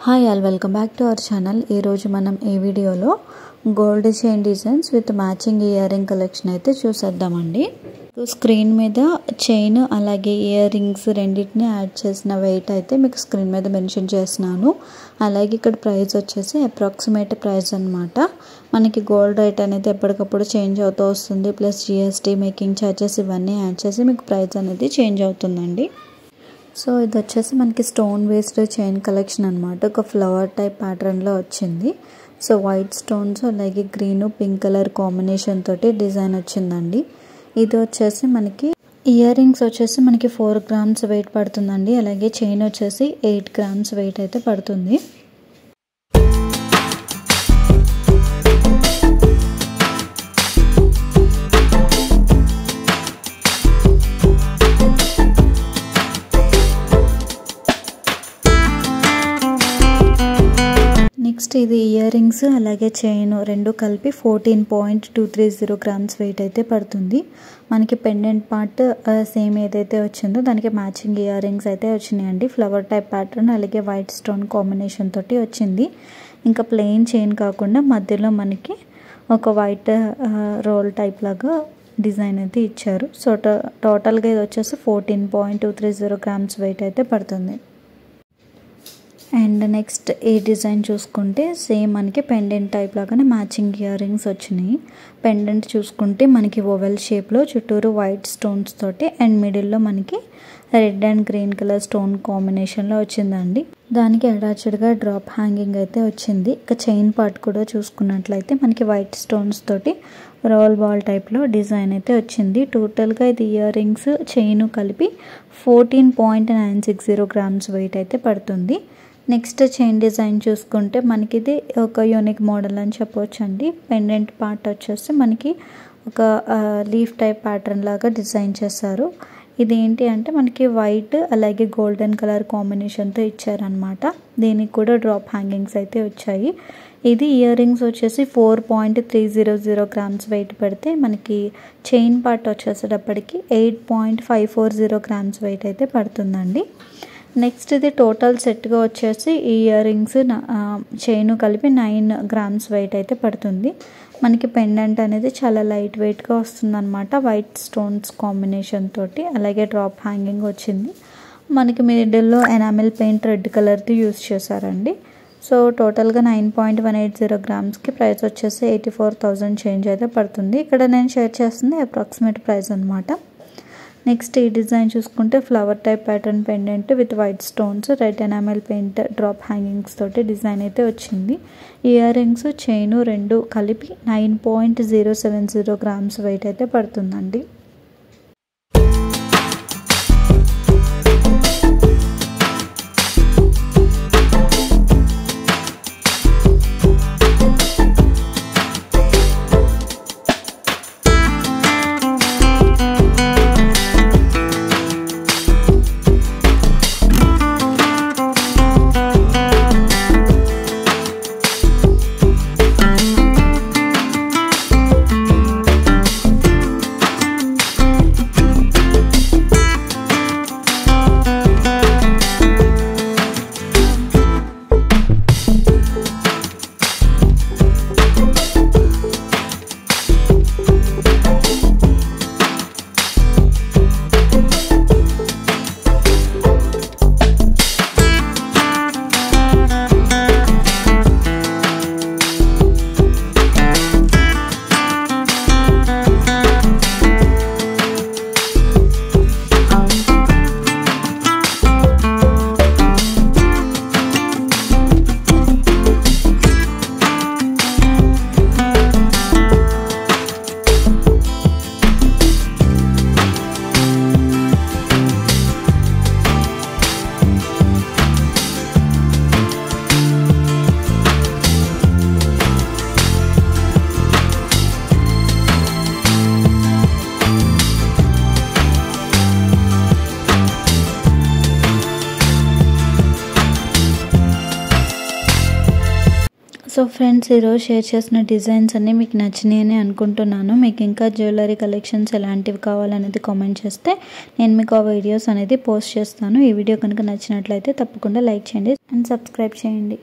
Hi all welcome back to our channel. ఈరోజు మనం ఈ వీడియోలో gold chain designs with matching ear ring collection అయితే చూసేద్దామండి. స్క్రీన్ మీద చైన్ అలాగే ఇయర్ రింగ్స్ రెండింటిని యాడ్ చేసిన వెయిట్ అయితే మీకు స్క్రీన్ మీద మెన్షన్ చేస్తున్నాను. అలాగే ఇక్కడ ప్రైస్ వచ్చేసి అప్రాక్సిమేట్ ప్రైస్ అనమాట. మనకి గోల్డ్ రేట్ అనేది ఎప్పటికప్పుడు చేంజ్ అవుతూ వస్తుంది. ప్లస్ జిఎస్టీ, మేకింగ్ ఛార్జెస్ ఇవన్నీ యాడ్ చేసి మీకు ప్రైస్ అనేది చేంజ్ అవుతుందండి. సో ఇది వచ్చేసి మనకి స్టోన్ బేస్డ్ చైన్ కలెక్షన్ అనమాట. ఒక ఫ్లవర్ టైప్ ప్యాటర్న్లో వచ్చింది. సో వైట్ స్టోన్స్ అలాగే గ్రీన్ పింక్ కలర్ కాంబినేషన్ తోటి డిజైన్ వచ్చిందండి. ఇది వచ్చేసి మనకి ఇయర్ రింగ్స్ వచ్చేసి మనకి 4 grams వెయిట్ పడుతుందండి. అలాగే చైన్ వచ్చేసి 8 grams వెయిట్ అయితే పడుతుంది. నెక్స్ట్ ఇది ఇయర్ రింగ్స్ అలాగే చైన్ రెండు కలిపి 14.230 grams వెయిట్ అయితే పడుతుంది. మనకి పెండెంట్ పార్ట్ సేమ్ ఏదైతే వచ్చిందో దానికి మ్యాచింగ్ ఇయర్ రింగ్స్ అయితే వచ్చినాయండి. ఫ్లవర్ టైప్ ప్యాటర్న్ అలాగే వైట్ స్టోన్ కాంబినేషన్ తోటి వచ్చింది. ఇంకా ప్లెయిన్ చైన్ కాకుండా మధ్యలో మనకి ఒక వైట్ రోల్ టైప్ లాగా డిజైన్ అయితే ఇచ్చారు. సో టోటల్గా ఇది వచ్చేసి 14.230 grams వెయిట్ అయితే పడుతుంది. అండ్ నెక్స్ట్ ఈ డిజైన్ చూసుకుంటే సేమ్ మనకి పెండెంట్ టైప్ లాగానే మ్యాచింగ్ ఇయర్ రింగ్స్ వచ్చినాయి. పెండెంట్ చూసుకుంటే మనకి ఓవెల్ షేప్లో చుట్టూరు వైట్ స్టోన్స్ తోటి అండ్ మిడిల్లో మనకి red and green colour stone కాంబినేషన్లో వచ్చిందండి. దానికి అటాచ్డ్గా డ్రాప్ హ్యాంగింగ్ అయితే వచ్చింది. ఇక చైన్ పార్ట్ కూడా చూసుకున్నట్లయితే మనకి వైట్ స్టోన్స్ తోటి రోల్ బాల్ టైప్లో డిజైన్ అయితే వచ్చింది. టోటల్గా ఇది ఇయర్ రింగ్స్ చైన్ కలిపి 14.960 grams వెయిట్ అయితే పడుతుంది. నెక్స్ట్ చైన్ డిజైన్ చూసుకుంటే మనకి ఇది ఒక యూనిక్ మోడల్ అని చెప్పవచ్చు అండి. పెండెంట్ పార్ట్ వచ్చేసి మనకి ఒక లీఫ్ టైప్ ప్యాటర్న్ లాగా డిజైన్ చేశారు. ఇది ఏంటి అంటే మనకి వైట్ అలాగే గోల్డెన్ కలర్ కాంబినేషన్తో ఇచ్చారనమాట. దీనికి కూడా డ్రాప్ హ్యాంగింగ్స్ అయితే వచ్చాయి. ఇది ఇయర్ రింగ్స్ వచ్చేసి 4.300 grams వెయిట్ పెడితే మనకి చైన్ పార్ట్ వచ్చేసేటప్పటికి 8.540 grams వెయిట్ అయితే పడుతుందండి. నెక్స్ట్ ఇది టోటల్ సెట్గా వచ్చేసి ఈ ఇయర్ రింగ్స్ చైన్ కలిపి 9 grams వెయిట్ అయితే పడుతుంది. మనకి పెండెంట్ అనేది చాలా లైట్ వెయిట్గా వస్తుందన్నమాట. వైట్ స్టోన్స్ కాంబినేషన్ తోటి అలాగే డ్రాప్ హ్యాంగింగ్ వచ్చింది. మనకి మిడిల్లో ఎనామిల్ పెయింట్ రెడ్ కలర్ది యూస్ చేశారండి. సో టోటల్గా 9.180 gramsకి ప్రైస్ వచ్చేసి 84,000 చేంజ్ అయితే పడుతుంది. ఇక్కడ నేను షేర్ చేస్తుంది అప్రాక్సిమేట్ ప్రైస్ అనమాట. నెక్స్ట్ ఈ డిజైన్ చూసుకుంటే flower type pattern pendant with white stones red enamel paint drop hangings తోటి డిజైన్ అయితే వచ్చింది. ఇయర్ రింగ్స్ చైన్ రెండు కలిపి 9.070 grams వెయిట్ అయితే పడుతుందండి. సో ఫ్రెండ్స్, ఈరోజు షేర్ చేసిన డిజైన్స్ అన్నీ మీకు నచ్చినాయని అనుకుంటున్నాను. మీకు ఇంకా జ్యువెలరీ కలెక్షన్స్ ఎలాంటివి కావాలనేది కామెంట్ చేస్తే నేను మీకు ఆ వీడియోస్ అనేది పోస్ట్ చేస్తాను. ఈ వీడియో కనుక నచ్చినట్లయితే తప్పకుండా లైక్ చేయండి అండ్ సబ్స్క్రైబ్ చేయండి.